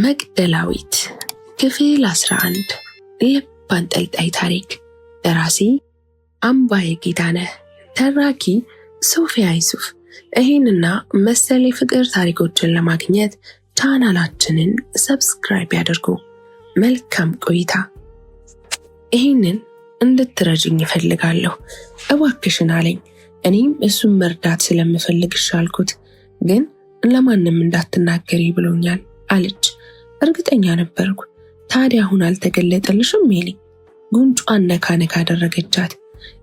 መቅደላዊት ክፍል 11 ልብ አንጠልጣይ ታሪክ። ደራሲ አምባዬ ጌታነህ፣ ተራኪ ሶፊያ ዩሱፍ። ይህንና መሰል የፍቅር ታሪኮችን ለማግኘት ቻናላችንን ሰብስክራይብ ያድርጉ። መልካም ቆይታ። ይህንን እንድትረጅኝ እፈልጋለሁ እባክሽን አለኝ። እኔም እሱን መርዳት ስለምፈልግሽ አልኩት። ግን ለማንም እንዳትናገሪ ብሎኛል አለች። እርግጠኛ ነበርኩ። ታዲያ አሁን አልተገለጠልሽም ሜሊ? ጉንጯን ነካ ነካ አደረገቻት።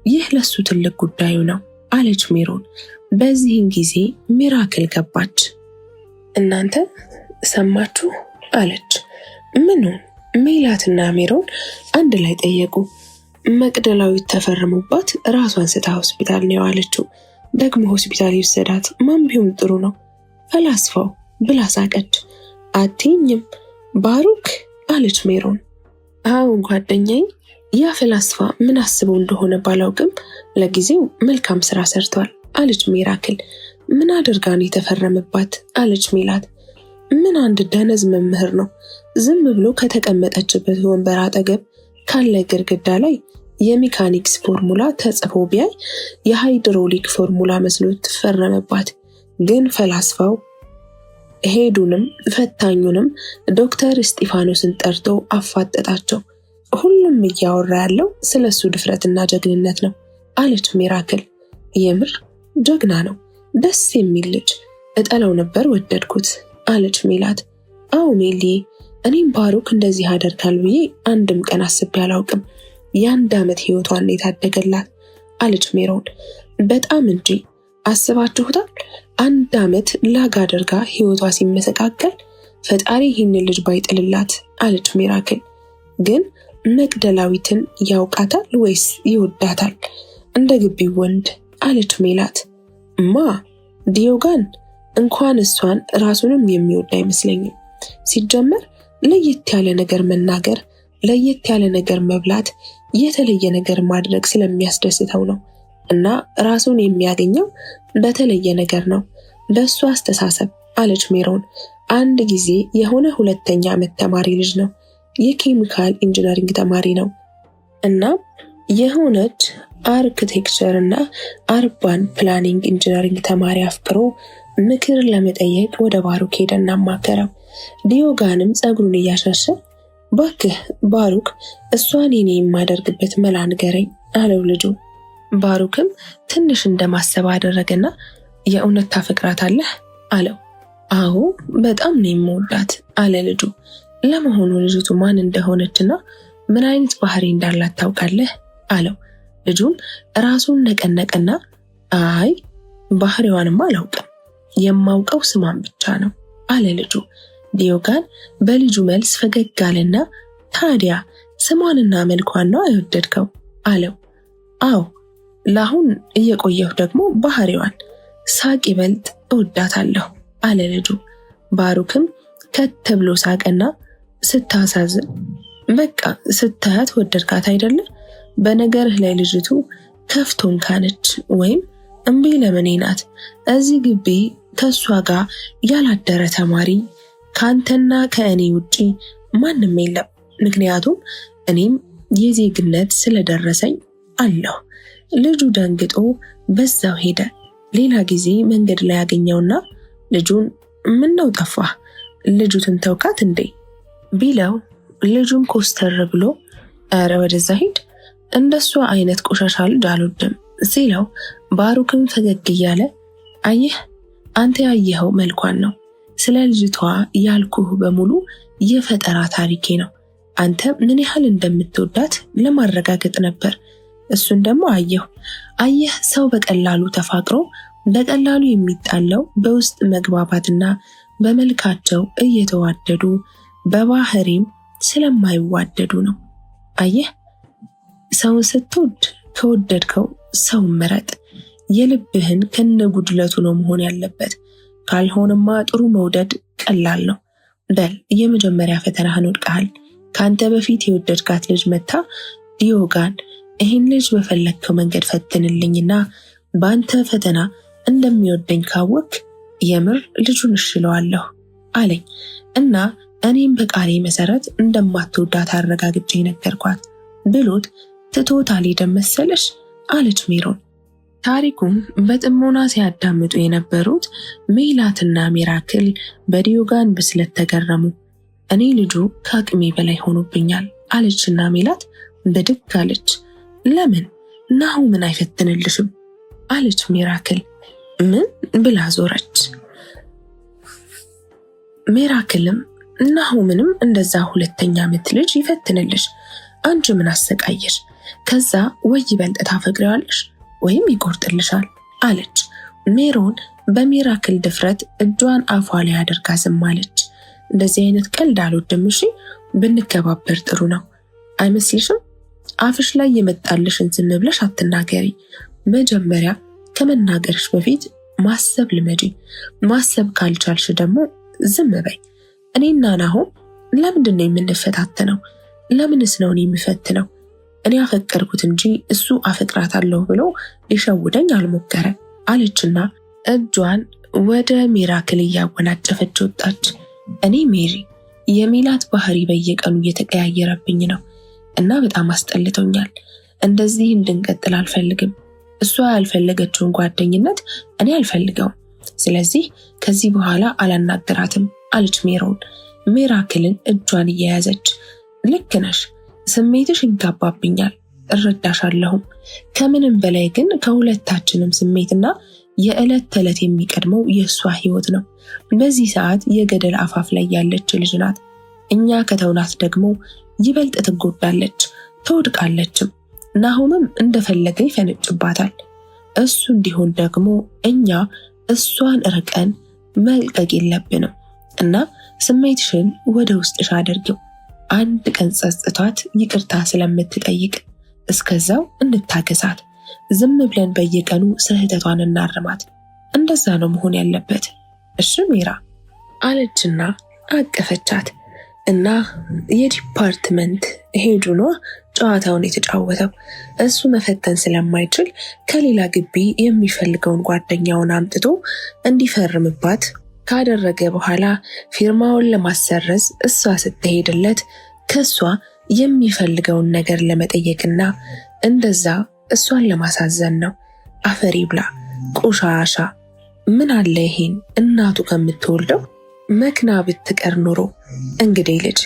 ይህ ለሱ ትልቅ ጉዳዩ ነው አለች ሜሮን። በዚህን ጊዜ ሚራክል ገባች። እናንተ ሰማችሁ አለች። ምኑን? ሜላትና ሜሮን አንድ ላይ ጠየቁ። መቅደላዊት ተፈርሞባት ራሷን ስታ ሆስፒታል ነው የዋለችው። ደግሞ ሆስፒታል ይወሰዳት ማን ቢሆን ጥሩ ነው? ፈላስፋው ብላ ሳቀች። አትይኝም ባሩክ አለች ሜሮን። አሁን ጓደኛዬ፣ ያ ፈላስፋ ምን አስበው እንደሆነ ባላውቅም ለጊዜው መልካም ስራ ሰርቷል አለች ሚራክል። ምን አድርጋ ነው የተፈረመባት አለች ሜላት። ምን አንድ ደነዝ መምህር ነው ዝም ብሎ ከተቀመጠችበት ወንበር አጠገብ ካለ ግድግዳ ላይ የሜካኒክስ ፎርሙላ ተጽፎ ቢያይ የሃይድሮሊክ ፎርሙላ መስሎ ተፈረመባት። ግን ፈላስፋው ሄዱንም ፈታኙንም ዶክተር እስጢፋኖስን ጠርቶ አፋጠጣቸው። ሁሉም እያወራ ያለው ስለሱ ድፍረትና ጀግንነት ነው አለች ሚራክል። የምር ጀግና ነው፣ ደስ የሚል ልጅ፣ እጠላው ነበር ወደድኩት አለች ሜላት። አዎ ሜሊ፣ እኔም ባሩክ እንደዚህ ያደርጋል ብዬ አንድም ቀን አስቤ አላውቅም። የ1 ዓመት ህይወቷን የታደገላት አለች ሜሮን። በጣም እንጂ አስባችሁታል? 1 ዓመት ላግ አድርጋ ህይወቷ ሲመሰቃቀል ፈጣሪ ይህን ልጅ ባይጥልላት አለች ሚራክል። ግን መቅደላዊትን ያውቃታል ወይስ ይወዳታል? እንደ ግቢው ወንድ አለች ሜላት። ማ ዲዮጋን እንኳን እሷን ራሱንም የሚወድ አይመስለኝም። ሲጀመር ለየት ያለ ነገር መናገር፣ ለየት ያለ ነገር መብላት፣ የተለየ ነገር ማድረግ ስለሚያስደስተው ነው። እና ራሱን የሚያገኘው በተለየ ነገር ነው በሱ አስተሳሰብ አለች ሜሮን። አንድ ጊዜ የሆነ 2ኛ ዓመት ተማሪ ልጅ ነው፣ የኬሚካል ኢንጂነሪንግ ተማሪ ነው። እና የሆነች አርክቴክቸር እና አርባን ፕላኒንግ ኢንጂነሪንግ ተማሪ አፍቅሮ ምክር ለመጠየቅ ወደ ባሩክ ሄደና ማከረው። ዲዮጋንም ጸጉሩን እያሻሸ ባክህ ባሩክ፣ እሷን የኔ የማደርግበት መላ ንገረኝ አለው ልጁ። ባሩክም ትንሽ እንደማሰብ አደረገና የእውነት ታፈቅራታለህ አለው። አዎ በጣም ነው የምወዳት አለ ልጁ። ለመሆኑ ልጅቱ ማን እንደሆነችና ምን አይነት ባህሪ እንዳላት ታውቃለህ አለው። ልጁም ራሱን ነቀነቀና አይ ባህሪዋንማ አላውቅም፣ የማውቀው ስሟን ብቻ ነው አለ ልጁ። ዲዮጋን በልጁ መልስ ፈገግ አለና ታዲያ ስሟንና መልኳን ነው አይወደድከው አለው። አዎ ለአሁን እየቆየሁ ደግሞ ባህሪዋን ሳቅ ይበልጥ እወዳታለሁ አለ ልጁ። ባሩክም ከት ብሎ ሳቀና ስታሳዝን፣ በቃ ስታያት ወደድካት አይደለ? በነገርህ ላይ ልጅቱ ከፍቶን ካነች ወይም እምቢ ለምኔ ናት። እዚህ ግቢ ከሷ ጋር ያላደረ ተማሪ ካንተና ከእኔ ውጪ ማንም የለም። ምክንያቱም እኔም የዜግነት ስለደረሰኝ አለሁ። ልጁ ደንግጦ በዛው ሄደ። ሌላ ጊዜ መንገድ ላይ ያገኘውና ልጁን ምን ነው ጠፋህ? ልጁትን ተውካት እንዴ ቢለው፣ ልጁም ኮስተር ብሎ ኧረ ወደዛ ሂድ፣ እንደሷ አይነት ቆሻሻ ልጅ አልወድም ሲለው፣ ባሩክም ፈገግ እያለ አየህ አንተ ያየኸው መልኳን ነው። ስለ ልጅቷ ያልኩህ በሙሉ የፈጠራ ታሪኬ ነው። አንተ ምን ያህል እንደምትወዳት ለማረጋገጥ ነበር። እሱን ደግሞ አየህ ሰው በቀላሉ ተፋቅሮ በቀላሉ የሚጣለው በውስጥ መግባባትና በመልካቸው እየተዋደዱ በባህሪም ስለማይዋደዱ ነው። አየህ ሰውን ስትወድ ከወደድከው ሰው ምረጥ። የልብህን ከነጉድለቱ ነው መሆን ያለበት። ካልሆነማ ጥሩ መውደድ ቀላል ነው። በል የመጀመሪያ ፈተናህን ወድቀሃል። ካንተ በፊት የወደድካት ልጅ መታ ዲዮጋን ይህን ልጅ በፈለግከው መንገድ ፈትንልኝና በአንተ ፈተና እንደሚወደኝ ካወቅ የምር ልጁን እሽለዋለሁ አለኝ እና እኔም በቃሌ መሰረት እንደማትወዳት አረጋግጬ ነገርኳት ብሎት ትቶት አልሄደም መሰለሽ አለች ሜሮን። ታሪኩን በጥሞና ሲያዳምጡ የነበሩት ሜላትና ሚራክል በዲዮጋን ብስለት ተገረሙ። እኔ ልጁ ከአቅሜ በላይ ሆኖብኛል አለችና ሜላት ብድግ አለች። ለምን ናሆምን አይፈትንልሽም አለች ሚራክል። ምን ብላ ዞረች። ሚራክልም ናሆምንም እንደዛ ሁለተኛ ዓመት ልጅ ይፈትንልሽ፣ አንቺ ምን አሰቃየሽ? ከዛ ወይ ይበልጥ ታፈቅሪዋለሽ ወይም ይቆርጥልሻል አለች። ሜሮን በሚራክል ድፍረት እጇን አፏ ላይ አድርጋ ዝም አለች። እንደዚህ አይነት ቀልድ አልወድም፣ እሺ ብንከባበር ጥሩ ነው አይመስልሽም? አፍሽ ላይ የመጣልሽን ዝም ብለሽ አትናገሪ። መጀመሪያ ከመናገርሽ በፊት ማሰብ ልመጂ። ማሰብ ካልቻልሽ ደግሞ ዝም በይ። እኔና ናሆም ለምንድን ነው የምንፈታተነው? ለምንስ ነው እኔ የምፈትነው? እኔ አፈቀርኩት እንጂ እሱ አፈቅራታለሁ ብሎ ሊሸውደኝ አልሞከረ አለችና እጇን ወደ ሚራክል እያወናጨፈች ወጣች። እኔ ሜሪ የሜላት ባህሪ በየቀኑ እየተቀያየረብኝ ነው እና በጣም አስጠልቶኛል። እንደዚህ እንድንቀጥል አልፈልግም። እሷ ያልፈለገችውን ጓደኝነት እኔ አልፈልገውም። ስለዚህ ከዚህ በኋላ አላናገራትም አለች ሜሮን ሚራክልን እጇን እየያዘች። ልክ ነሽ፣ ስሜትሽ ይጋባብኛል፣ እረዳሻለሁም። ከምንም በላይ ግን ከሁለታችንም ስሜትና የዕለት ተዕለት የሚቀድመው የእሷ ህይወት ነው። በዚህ ሰዓት የገደል አፋፍ ላይ ያለች ልጅ ናት። እኛ ከተውናት ደግሞ ይበልጥ ትጎዳለች፣ ትወድቃለችም። ናሆምም እንደፈለገ ይፈነጭባታል። እሱ እንዲሆን ደግሞ እኛ እሷን ርቀን መልቀቅ የለብንም እና ስሜትሽን ወደ ውስጥሽ አድርጊው። አንድ ቀን ጸጽቷት ይቅርታ ስለምትጠይቅ እስከዛው እንታገሳት። ዝም ብለን በየቀኑ ስህተቷን እናርማት። እንደዛ ነው መሆን ያለበት። እሺ ሜራ አለችና አቀፈቻት እና የዲፓርትመንት ሄዱ ነው ጨዋታውን የተጫወተው። እሱ መፈተን ስለማይችል ከሌላ ግቢ የሚፈልገውን ጓደኛውን አምጥቶ እንዲፈርምባት ካደረገ በኋላ ፊርማውን ለማሰረዝ እሷ ስትሄድለት ከሷ የሚፈልገውን ነገር ለመጠየቅና እንደዛ እሷን ለማሳዘን ነው። አፈሪ ብላ ቆሻሻ። ምን አለ ይሄን እናቱ ከምትወልደው መክና ብትቀር ኖሮ። እንግዲህ ልጅ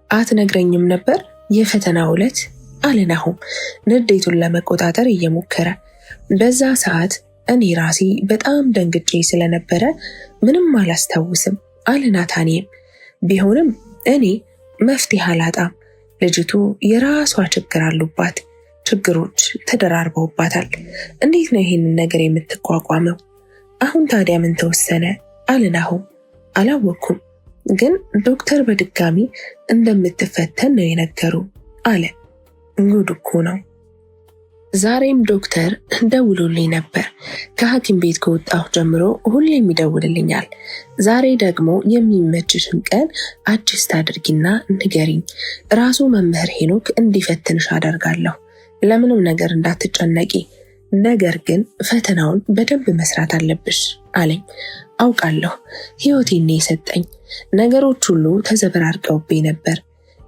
አትነግረኝም ነበር የፈተናው ዕለት አለ ናሆም ንዴቱን ለመቆጣጠር እየሞከረ። በዛ ሰዓት እኔ ራሴ በጣም ደንግጬ ስለነበረ ምንም አላስታውስም አለ ናታኒም። ቢሆንም እኔ መፍትሄ አላጣም። ልጅቱ የራሷ ችግር አሉባት፣ ችግሮች ተደራርበውባታል። እንዴት ነው ይሄንን ነገር የምትቋቋመው? አሁን ታዲያ ምን ተወሰነ አለ ናሆም። አላወኩም፣ ግን ዶክተር በድጋሚ እንደምትፈተን ነው የነገሩ አለ። ጉድ እኮ ነው። ዛሬም ዶክተር ደውሎልኝ ነበር። ከሐኪም ቤት ከወጣሁ ጀምሮ ሁሌም ይደውልልኛል። ዛሬ ደግሞ የሚመችሽን ቀን አድጅስት አድርጊና ንገሪኝ። ራሱ መምህር ሄኖክ እንዲፈትንሽ አደርጋለሁ። ለምንም ነገር እንዳትጨነቂ፣ ነገር ግን ፈተናውን በደንብ መስራት አለብሽ አለኝ። አውቃለሁ፣ ህይወቴን የሰጠኝ ነገሮች ሁሉ ተዘበራርቀውብኝ ነበር።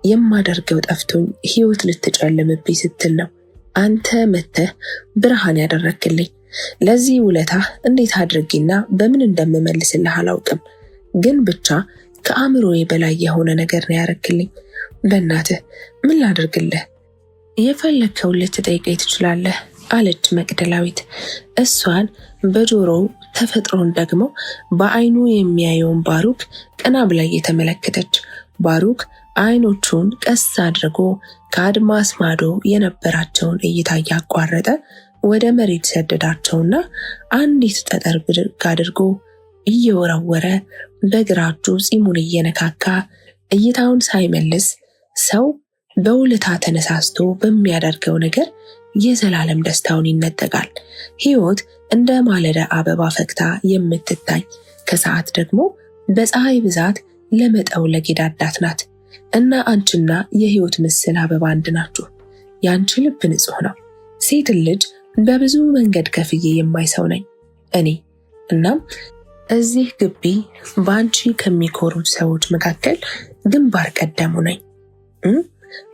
የማደርገው ጠፍቶኝ ህይወት ልትጨልምብኝ ስትል ነው አንተ መተህ ብርሃን ያደረክልኝ። ለዚህ ውለታ እንዴት አድርጌና በምን እንደምመልስልህ አላውቅም፣ ግን ብቻ ከአእምሮዬ በላይ የሆነ ነገር ነው ያረክልኝ። በእናትህ ምን ላድርግልህ? የፈለግከውን ልትጠይቀኝ ትችላለህ አለች መቅደላዊት። እሷን በጆሮው ተፈጥሮን ደግሞ በአይኑ የሚያየውን ባሩክ ቀና ብላ የተመለከተች። ባሩክ አይኖቹን ቀስ አድርጎ ከአድማስ ማዶ የነበራቸውን እይታ እያቋረጠ ወደ መሬት ሰደዳቸውና አንዲት ጠጠር ብድግ አድርጎ እየወረወረ በግራ እጁ ፂሙን እየነካካ እይታውን ሳይመልስ ሰው በውለታ ተነሳስቶ በሚያደርገው ነገር የዘላለም ደስታውን ይነጠቃል። ህይወት እንደ ማለዳ አበባ ፈክታ የምትታይ ከሰዓት ደግሞ በፀሐይ ብዛት ለመጠውለግ የዳዳት ናት። እና አንቺና የህይወት ምስል አበባ አንድ ናችሁ። የአንቺ ልብ ንጹህ ነው። ሴት ልጅ በብዙ መንገድ ከፍዬ የማይሰው ነኝ እኔ። እናም እዚህ ግቢ በአንቺ ከሚኮሩት ሰዎች መካከል ግንባር ቀደሙ ነኝ።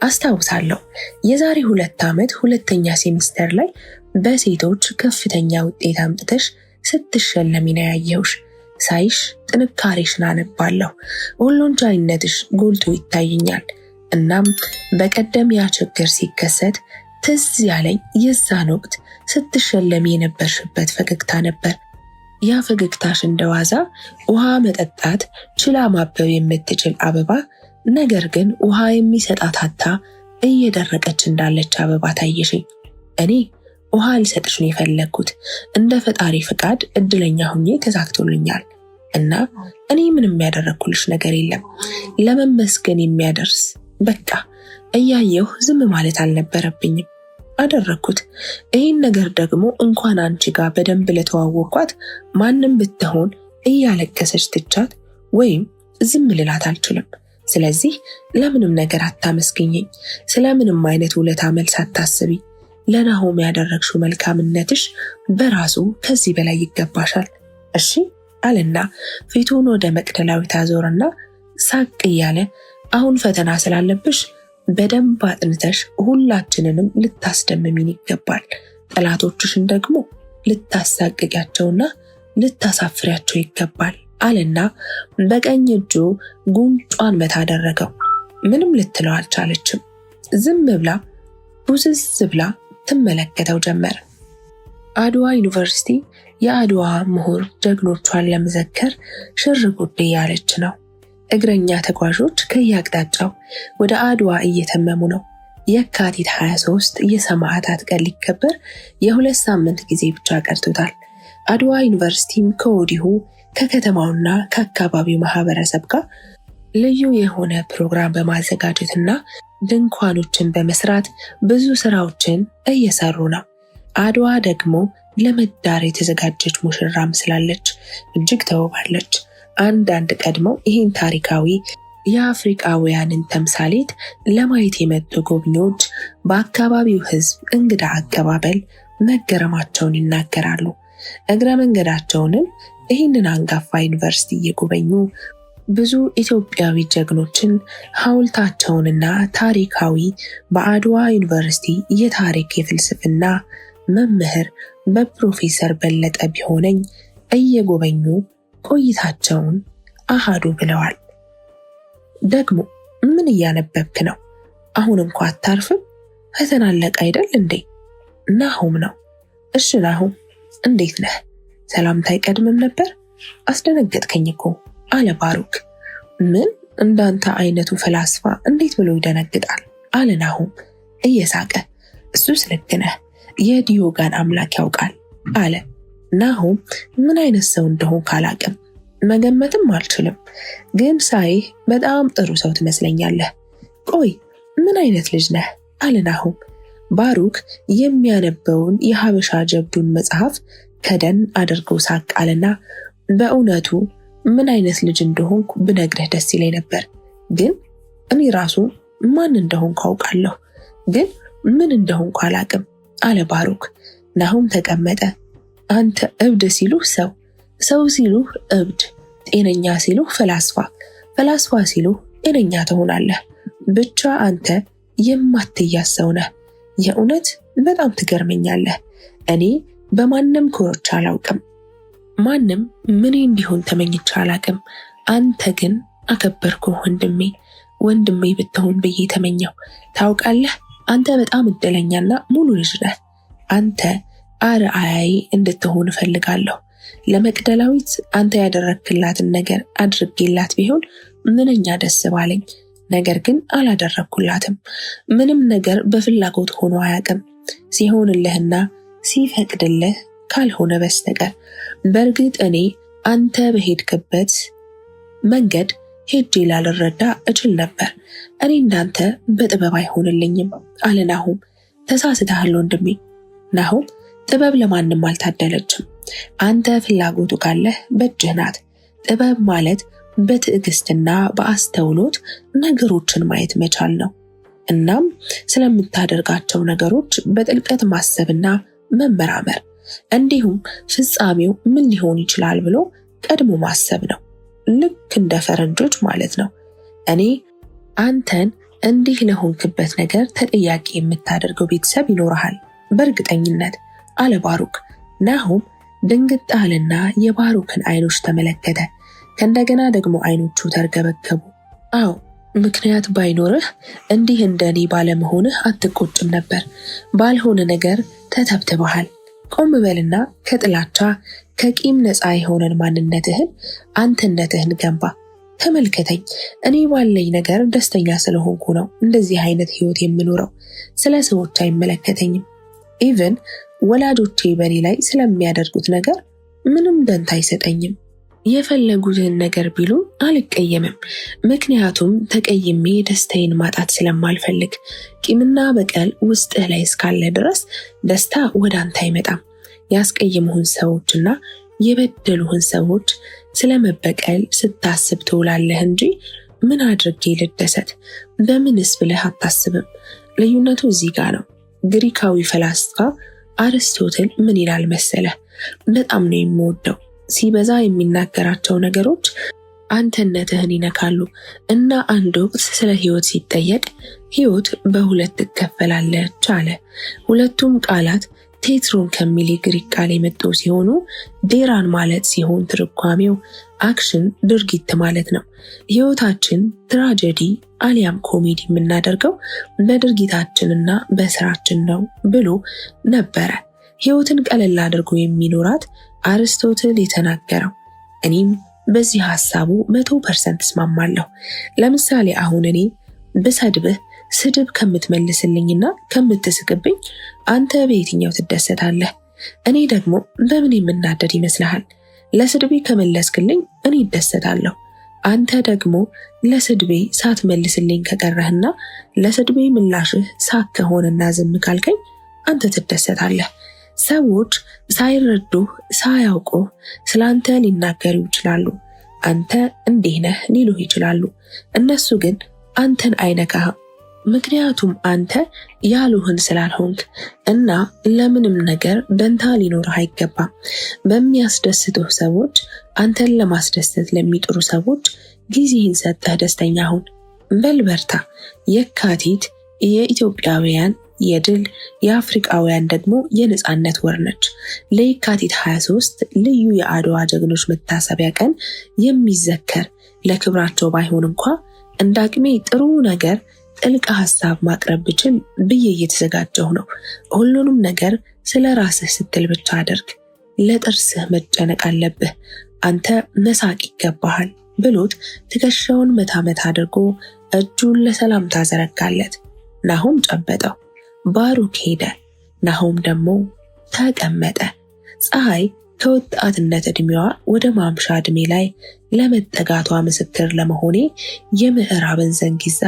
አስታውሳለሁ የዛሬ 2 ዓመት 2ኛ ሴሚስተር ላይ በሴቶች ከፍተኛ ውጤት አምጥተሽ ስትሸለሚ ነው ያየሁሽ። ሳይሽ ጥንካሬሽን አነባለሁ፣ ሁሉን ቻይነትሽ ጎልቶ ይታየኛል። እናም በቀደም ያ ችግር ሲከሰት ትዝ ያለኝ የዛን ወቅት ስትሸለሚ የነበርሽበት ፈገግታ ነበር። ያ ፈገግታሽ እንደዋዛ ውሃ መጠጣት ችላ ማበብ የምትችል አበባ፣ ነገር ግን ውሃ የሚሰጣት አታ እየደረቀች እንዳለች አበባ ታየሽኝ። እኔ ውሃ ልሰጥሽ ነው የፈለግኩት። እንደ ፈጣሪ ፍቃድ እድለኛ ሁኜ ተሳክቶልኛል እና እኔ ምንም ያደረግኩልሽ ነገር የለም ለመመስገን የሚያደርስ። በቃ እያየሁ ዝም ማለት አልነበረብኝም፣ አደረግኩት። ይህን ነገር ደግሞ እንኳን አንቺ ጋር በደንብ ለተዋወቅኳት ማንም ብትሆን እያለቀሰች ትቻት ወይም ዝም ልላት አልችልም። ስለዚህ ለምንም ነገር አታመስግኘኝ፣ ስለምንም አይነት ውለታ መልስ አታስቢ። ለናሆም ያደረግሽው መልካምነትሽ በራሱ ከዚህ በላይ ይገባሻል። እሺ አለና ፊቱን ወደ መቅደላዊት አዞረና ሳቅ እያለ አሁን ፈተና ስላለብሽ በደንብ አጥንተሽ ሁላችንንም ልታስደምሚን ይገባል። ጠላቶችሽን ደግሞ ልታሳቅቂያቸውና ልታሳፍሪያቸው ይገባል አለና በቀኝ እጁ ጉንጯን መታ አደረገው። ምንም ልትለው አልቻለችም። ዝም ብላ ቡዝዝ ብላ ትመለከተው ጀመር። አድዋ ዩኒቨርሲቲ የአድዋ ምሁር ጀግኖቿን ለመዘከር ሽር ጉድ ያለች ነው። እግረኛ ተጓዦች ከየአቅጣጫው ወደ አድዋ እየተመሙ ነው። የካቲት 23 የሰማዕታት ቀን ሊከበር የ2 ሳምንት ጊዜ ብቻ ቀርቶታል። አድዋ ዩኒቨርሲቲም ከወዲሁ ከከተማውና ከአካባቢው ማህበረሰብ ጋር ልዩ የሆነ ፕሮግራም በማዘጋጀትና ድንኳኖችን በመስራት ብዙ ስራዎችን እየሰሩ ነው። አድዋ ደግሞ ለመዳር የተዘጋጀች ሙሽራም ስላለች እጅግ ተውባለች። አንዳንድ ቀድመው ይህን ታሪካዊ የአፍሪካውያንን ተምሳሌት ለማየት የመጡ ጎብኚዎች በአካባቢው ሕዝብ እንግዳ አቀባበል መገረማቸውን ይናገራሉ። እግረ መንገዳቸውንም ይህንን አንጋፋ ዩኒቨርሲቲ እየጎበኙ ብዙ ኢትዮጵያዊ ጀግኖችን ሐውልታቸውንና ታሪካዊ በአድዋ ዩኒቨርሲቲ የታሪክ የፍልስፍና መምህር በፕሮፌሰር በለጠ ቢሆነኝ እየጎበኙ ቆይታቸውን አሃዱ ብለዋል። ደግሞ ምን እያነበብክ ነው? አሁን እንኳ አታርፍም? ፈተና አለቀ አይደል እንዴ? ናሆም ነው። እሺ ናሆም እንዴት ነህ? ሰላምታ አይቀድምም ነበር? አስደነገጥከኝ እኮ አለ ባሩክ። ምን እንዳንተ አይነቱ ፈላስፋ እንዴት ብሎ ይደነግጣል? አለ ናሆም እየሳቀ። እሱስ ልክ ነህ፣ የዲዮጋን አምላክ ያውቃል አለ ናሆም። ምን አይነት ሰው እንደሆን ካላቅም መገመትም አልችልም፣ ግን ሳይህ በጣም ጥሩ ሰው ትመስለኛለህ። ቆይ ምን አይነት ልጅ ነህ? አለ ናሆም። ባሩክ የሚያነበውን የሀበሻ ጀብዱን መጽሐፍ ከደን አድርጎ ሳቅ አለና በእውነቱ ምን አይነት ልጅ እንደሆንኩ ብነግርህ ደስ ይለኝ ነበር፣ ግን እኔ ራሱ ማን እንደሆንኩ አውቃለሁ፣ ግን ምን እንደሆንኩ አላቅም አለ ባሩክ። ናሆም ተቀመጠ። አንተ እብድ ሲሉህ ሰው፣ ሰው ሲሉህ እብድ፣ ጤነኛ ሲሉህ ፈላስፋ፣ ፈላስፋ ሲሉህ ጤነኛ ትሆናለህ። ብቻ አንተ የማትያዝ ሰው ነህ። የእውነት በጣም ትገርመኛለህ። እኔ በማንም ኮርቻ አላውቅም፣ ማንም ምን እንዲሆን ተመኝቼ አላውቅም። አንተ ግን አከበርኩህ ወንድሜ፣ ወንድሜ ብትሆን ብዬ ተመኘው። ታውቃለህ አንተ በጣም እድለኛና ሙሉ ልጅ ነህ። አንተ አርአያዬ እንድትሆን እፈልጋለሁ። ለመቅደላዊት አንተ ያደረክላትን ነገር አድርጌላት ቢሆን ምንኛ ደስ ባለኝ። ነገር ግን አላደረኩላትም። ምንም ነገር በፍላጎት ሆኖ አያውቅም፣ ሲሆንልህና ሲፈቅድልህ ካልሆነ በስተቀር። በእርግጥ እኔ አንተ በሄድክበት መንገድ ሄጄ ላልረዳ እችል ነበር። እኔ እንዳንተ በጥበብ አይሆንልኝም አለ ናሆም። ተሳስተሃል ወንድሜ። ናሆም ጥበብ ለማንም አልታደለችም። አንተ ፍላጎቱ ካለህ በእጅህ ናት። ጥበብ ማለት በትዕግስትና በአስተውሎት ነገሮችን ማየት መቻል ነው። እናም ስለምታደርጋቸው ነገሮች በጥልቀት ማሰብና መመራመር፣ እንዲሁም ፍጻሜው ምን ሊሆን ይችላል ብሎ ቀድሞ ማሰብ ነው። ልክ እንደ ፈረንጆች ማለት ነው። እኔ አንተን እንዲህ ለሆንክበት ነገር ተጠያቂ የምታደርገው ቤተሰብ ይኖርሃል በእርግጠኝነት አለ ባሩክ። ናሆም ድንግጥ አለና የባሩክን አይኖች ተመለከተ። ከእንደገና ደግሞ አይኖቹ ተርገበገቡ። አዎ ምክንያት ባይኖርህ እንዲህ እንደኔ ባለመሆንህ አትቆጭም ነበር። ባልሆነ ነገር ተተብትበሃል። ቆም በልና ከጥላቻ ከቂም ነፃ የሆነን ማንነትህን አንተነትህን ገንባ። ተመልከተኝ፣ እኔ ባለኝ ነገር ደስተኛ ስለሆንኩ ነው እንደዚህ አይነት ህይወት የምኖረው። ስለ ሰዎች አይመለከተኝም። ኢቭን ወላጆቼ በእኔ ላይ ስለሚያደርጉት ነገር ምንም ደንታ አይሰጠኝም። የፈለጉትን ነገር ቢሉ አልቀየምም። ምክንያቱም ተቀይሜ ደስታዬን ማጣት ስለማልፈልግ። ቂምና በቀል ውስጥህ ላይ እስካለ ድረስ ደስታ ወደ አንተ አይመጣም። ያስቀየሙህን ሰዎችና የበደሉህን ሰዎች ስለመበቀል ስታስብ ትውላለህ እንጂ ምን አድርጌ ልደሰት በምንስ ብለህ አታስብም። ልዩነቱ እዚህ ጋር ነው። ግሪካዊ ፈላስፋ አርስቶትል ምን ይላል መሰለህ? በጣም ነው የምወደው። ሲበዛ የሚናገራቸው ነገሮች አንተነትህን ይነካሉ እና አንድ ወቅት ስለ ህይወት ሲጠየቅ ህይወት በሁለት ትከፈላለች አለ። ሁለቱም ቃላት ቴትሮን ከሚል የግሪክ ቃል የመጡ ሲሆኑ ዴራን ማለት ሲሆን ትርጓሜው አክሽን ድርጊት ማለት ነው። ህይወታችን ትራጀዲ አሊያም ኮሜዲ የምናደርገው በድርጊታችንና በስራችን ነው ብሎ ነበረ። ህይወትን ቀለል አድርጎ የሚኖራት አርስቶትል የተናገረው። እኔም በዚህ ሐሳቡ 100% እስማማለሁ። ለምሳሌ አሁን እኔ ብሰድብህ ስድብ ከምትመልስልኝና ከምትስቅብኝ አንተ በየትኛው ትደሰታለህ? እኔ ደግሞ በምን የምናደድ ይመስልሃል? ለስድቤ ከመለስክልኝ እኔ እደሰታለሁ። አንተ ደግሞ ለስድቤ ሳትመልስልኝ ከቀረህና ለስድቤ ምላሽህ ሳቅ ከሆነና ዝም ካልከኝ አንተ ትደሰታለህ። ሰዎች ሳይረዱህ ሳያውቁህ ስላንተ ሊናገሩ ይችላሉ። አንተ እንዲህ ነህ ሊሉህ ይችላሉ። እነሱ ግን አንተን አይነካህም። ምክንያቱም አንተ ያሉህን ስላልሆንክ እና ለምንም ነገር ደንታ ሊኖርህ አይገባም። በሚያስደስቱህ ሰዎች፣ አንተን ለማስደሰት ለሚጥሩ ሰዎች ጊዜህን ሰጠህ ደስተኛ ሁን። በል በርታ። የካቲት የኢትዮጵያውያን የድል የአፍሪካውያን ደግሞ የነጻነት ወር ነች። ለየካቲት 23 ልዩ የአድዋ ጀግኖች መታሰቢያ ቀን የሚዘከር ለክብራቸው ባይሆን እንኳ እንደ አቅሜ ጥሩ ነገር ጥልቅ ሐሳብ ማቅረብ ብችል ብዬ እየተዘጋጀሁ ነው። ሁሉንም ነገር ስለ ራስህ ስትል ብቻ አድርግ። ለጥርስህ መጨነቅ አለብህ። አንተ መሳቅ ይገባሃል ብሎት ትከሻውን መታ መታ አድርጎ እጁን ለሰላምታ ዘረጋለት። ናሆም ጨበጠው። ባሩክ ሄደ። ናሆም ደግሞ ተቀመጠ። ፀሐይ ከወጣትነት ዕድሜዋ ወደ ማምሻ ዕድሜ ላይ ለመጠጋቷ ምስክር ለመሆኔ የምዕራብን ዘንግ ይዛ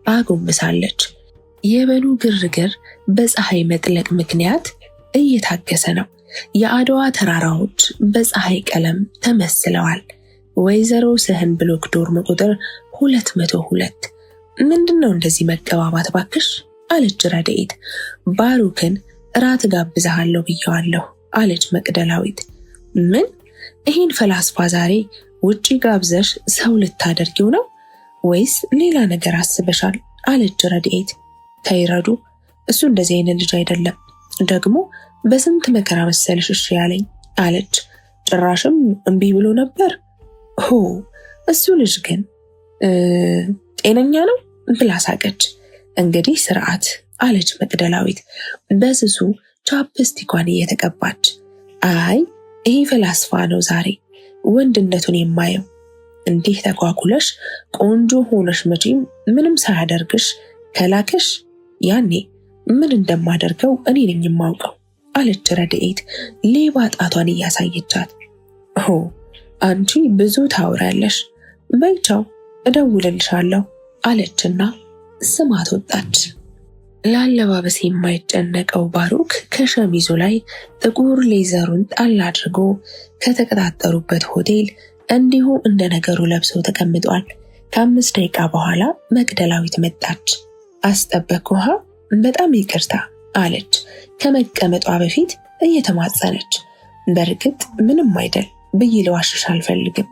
አጎንብሳለች። የበሉ ግርግር በፀሐይ መጥለቅ ምክንያት እየታገሰ ነው። የአድዋ ተራራዎች በፀሐይ ቀለም ተመስለዋል። ወይዘሮ ስህን ብሎክ ዶርም ቁጥር 202 ምንድነው እንደዚህ መቀባባት ባክሽ? አለች ረድኤት። ባሩክን እራት ጋብዛለሁ ብየዋለሁ አለች መቅደላዊት። ምን? ይህን ፈላስፋ ዛሬ ውጪ ጋብዘሽ ሰው ልታደርጊው ነው ወይስ ሌላ ነገር አስበሻል? አለች ረድኤት። ተይረዱ፣ እሱ እንደዚህ አይነት ልጅ አይደለም። ደግሞ በስንት መከራ መሰልሽ እሺ ያለኝ አለች። ጭራሽም እምቢ ብሎ ነበር። ሆ እሱ ልጅ ግን ጤነኛ ነው ብላ ሳቀች። እንግዲህ ስርዓት አለች መቅደላዊት በስሱ ቻፕስቲኳን እየተቀባች። አይ ይሄ ፈላስፋ ነው ዛሬ ወንድነቱን የማየው። እንዲህ ተኳኩለሽ ቆንጆ ሆነሽ መቼም ምንም ሳያደርግሽ ከላከሽ ያኔ ምን እንደማደርገው እኔ ነኝ የማውቀው አለች ረድኤት ሌባ ጣቷን እያሳየቻት። ሆ አንቺ ብዙ ታወራለሽ፣ በይ ቻው እደውልልሻለሁ አለችና ስማት ወጣች። ለአለባበስ የማይጨነቀው ባሩክ ከሸሚዙ ላይ ጥቁር ሌዘሩን ጣል አድርጎ ከተቀጣጠሩበት ሆቴል እንዲሁ እንደ ነገሩ ለብሰው ተቀምጧል። ከ5 ደቂቃ በኋላ መቅደላዊት መጣች። አስጠበቅኩህ? በጣም ይቅርታ አለች ከመቀመጧ በፊት እየተማጸነች። በእርግጥ ምንም አይደል ብዬ ልዋሽሽ አልፈልግም፣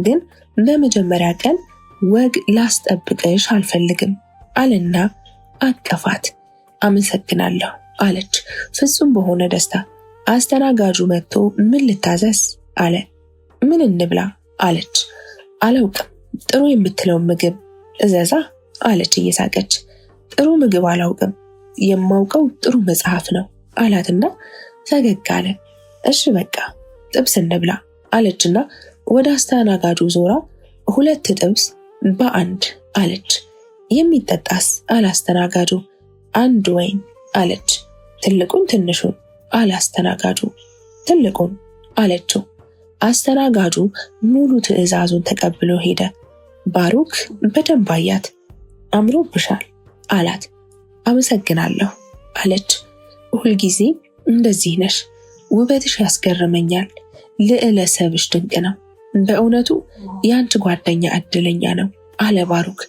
ግን በመጀመሪያ ቀን ወግ ላስጠብቅሽ አልፈልግም አለና አቀፋት። አመሰግናለሁ አለች ፍጹም በሆነ ደስታ። አስተናጋጁ መጥቶ ምን ልታዘዝ አለ። ምን እንብላ አለች። አላውቅም፣ ጥሩ የምትለውን ምግብ እዘዛ አለች እየሳቀች። ጥሩ ምግብ አላውቅም፣ የማውቀው ጥሩ መጽሐፍ ነው አላትና ፈገግ አለ። እሺ በቃ ጥብስ እንብላ አለችና ወደ አስተናጋጁ ዞራ 2 ጥብስ በአንድ አለች። የሚጠጣስ አለ አስተናጋጁ። 1 ወይን አለች። ትልቁን ትንሹን አለ አስተናጋጁ። ትልቁን አለችው። አስተናጋጁ ሙሉ ትዕዛዙን ተቀብሎ ሄደ። ባሩክ በደንብ አያት። አምሮብሻል አላት። አመሰግናለሁ አለች። ሁልጊዜ እንደዚህ ነሽ፣ ውበትሽ ያስገርመኛል። ልዕለ ሰብሽ ድንቅ ነው። በእውነቱ የአንቺ ጓደኛ እድለኛ ነው አለ ባሩክ።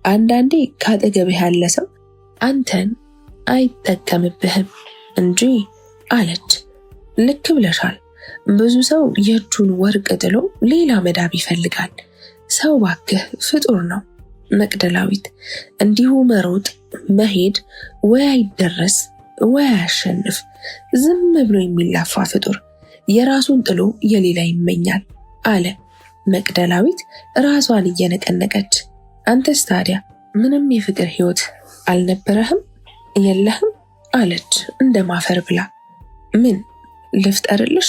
አንዳንዴ ካጠገብህ ያለ ሰው አንተን አይጠቀምብህም እንጂ አለች። ልክ ብለሻል። ብዙ ሰው የእጁን ወርቅ ጥሎ ሌላ መዳብ ይፈልጋል። ሰው ባክህ ፍጡር ነው መቅደላዊት። እንዲሁ መሮጥ መሄድ ወይ አይደረስ ወይ አያሸንፍ። ዝም ብሎ የሚላፋ ፍጡር የራሱን ጥሎ የሌላ ይመኛል አለ መቅደላዊት ራሷን እየነቀነቀች። አንተስ ታዲያ ምንም የፍቅር ህይወት አልነበረህም? የለህም አለች እንደማፈር ብላ። ምን ልፍጠርልሽ?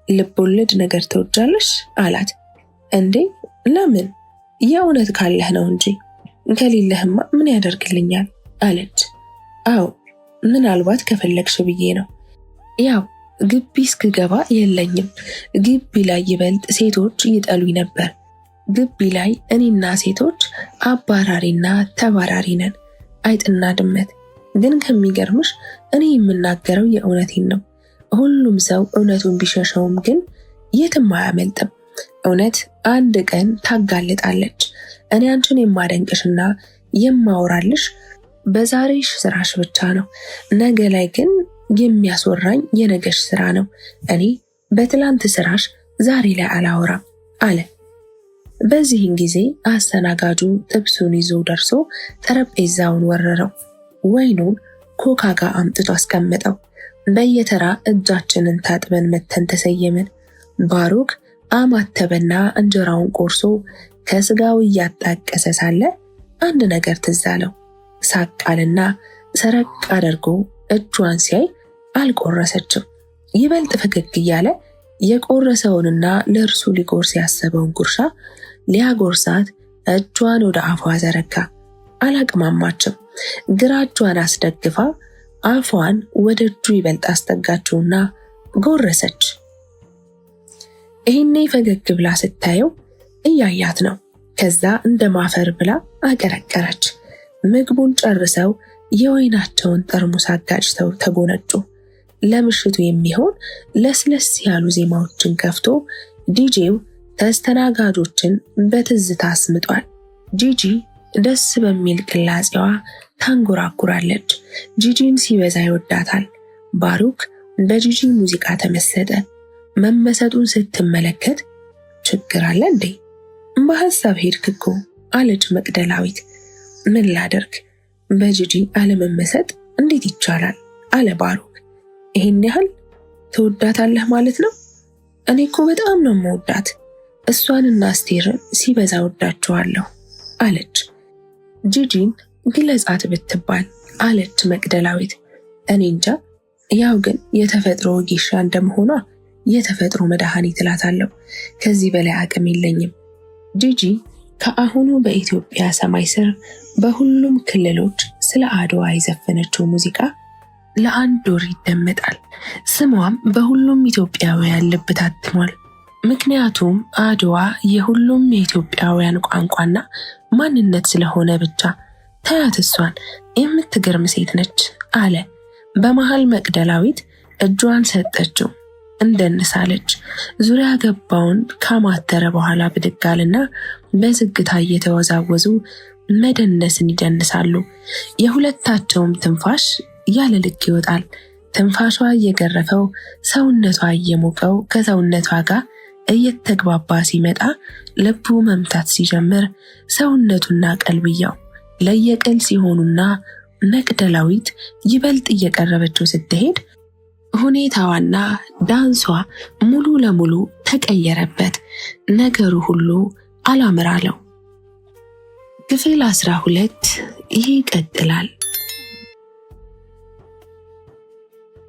ልቦለድ ነገር ትወጃለሽ አላት። እንዴ ለምን? የእውነት ካለህ ነው እንጂ ከሌለህማ ምን ያደርግልኛል አለች። አዎ ምናልባት ከፈለግሽ ብዬ ነው። ያው ግቢ እስክገባ የለኝም። ግቢ ላይ ይበልጥ ሴቶች ይጠሉኝ ነበር። ግቢ ላይ እኔና ሴቶች አባራሪና ተባራሪ ነን፣ አይጥና ድመት። ግን ከሚገርምሽ እኔ የምናገረው የእውነቴን ነው። ሁሉም ሰው እውነቱን ቢሸሸውም ግን የትም አያመልጥም። እውነት አንድ ቀን ታጋልጣለች። እኔ አንቺን የማደንቅሽና የማወራልሽ በዛሬሽ ስራሽ ብቻ ነው። ነገ ላይ ግን የሚያስወራኝ የነገሽ ስራ ነው። እኔ በትላንት ስራሽ ዛሬ ላይ አላወራም አለ። በዚህን ጊዜ አስተናጋጁ ጥብሱን ይዞ ደርሶ ጠረጴዛውን ወረረው። ወይኑን ኮካ ጋር አምጥቶ አስቀመጠው። በየተራ እጃችንን ታጥበን መተን ተሰየምን። ባሩክ አማተበና እንጀራውን ቆርሶ ከስጋው እያጣቀሰ ሳለ አንድ ነገር ትዝ አለው። ሳቃልና ሰረቅ አድርጎ እጇን ሲያይ አልቆረሰችም። ይበልጥ ፈገግ እያለ የቆረሰውንና ለእርሱ ሊጎርስ ያሰበውን ጉርሻ ሊያጎርሳት እጇን ወደ አፏ ዘረጋ። አላቅማማችም። ግራ እጇን አስደግፋ አፏን ወደ እጁ ይበልጥ አስጠጋችውና ጎረሰች። ይህኔ ፈገግ ብላ ስታየው እያያት ነው። ከዛ እንደማፈር ብላ አቀረቀረች። ምግቡን ጨርሰው የወይናቸውን ጠርሙስ አጋጭተው ተጎነጩ። ለምሽቱ የሚሆን ለስለስ ያሉ ዜማዎችን ከፍቶ ዲጄው ተስተናጋጆችን በትዝታ አስምጧል። ጂጂ ደስ በሚል ቅላጼዋ ታንጎራጉራለች። ጂጂን ሲበዛ ይወዳታል። ባሩክ በጂጂ ሙዚቃ ተመሰጠ። መመሰጡን ስትመለከት ችግር አለ እንዴ? በሐሳብ ሄድክ እኮ አለች መቅደላዊት። ምን ላደርግ፣ በጂጂ አለመመሰጥ እንዴት ይቻላል አለ ባሩክ። ይሄን ያህል ትወዳታለህ ማለት ነው? እኔ እኮ በጣም ነው የምወዳት። እሷንና አስቴርን ሲበዛ ወዳቸዋለሁ አለች። ጂጂን ግለጻት ብትባል አለች መቅደላዊት። እኔ እንጃ፣ ያው ግን የተፈጥሮ ጊሻ እንደመሆኗ የተፈጥሮ መድኃኒት እላታለሁ። ከዚህ በላይ አቅም የለኝም። ጂጂ ከአሁኑ በኢትዮጵያ ሰማይ ስር በሁሉም ክልሎች ስለ አድዋ የዘፈነችው ሙዚቃ ለ1 ወር ይደመጣል። ስሟም በሁሉም ኢትዮጵያውያን ልብ ታትሟል። ምክንያቱም አድዋ የሁሉም የኢትዮጵያውያን ቋንቋና ማንነት ስለሆነ ብቻ። ታያት፣ እሷን የምትገርም ሴት ነች አለ። በመሃል መቅደላዊት እጇን ሰጠችው። እንደንሳለች። ዙሪያ ገባውን ካማተረ በኋላ ብድግ አለና በዝግታ እየተወዛወዙ መደነስን ይደንሳሉ። የሁለታቸውም ትንፋሽ ያለ ልክ ይወጣል። ትንፋሿ እየገረፈው፣ ሰውነቷ እየሞቀው ከሰውነቷ ጋር እየተግባባ ሲመጣ ልቡ መምታት ሲጀምር ሰውነቱና ቀልብያው ለየቅል ሲሆኑና መቅደላዊት ይበልጥ እየቀረበችው ስትሄድ ሁኔታዋና ዳንሷ ሙሉ ለሙሉ ተቀየረበት። ነገሩ ሁሉ አላምራለው። ክፍል 12 ይቀጥላል።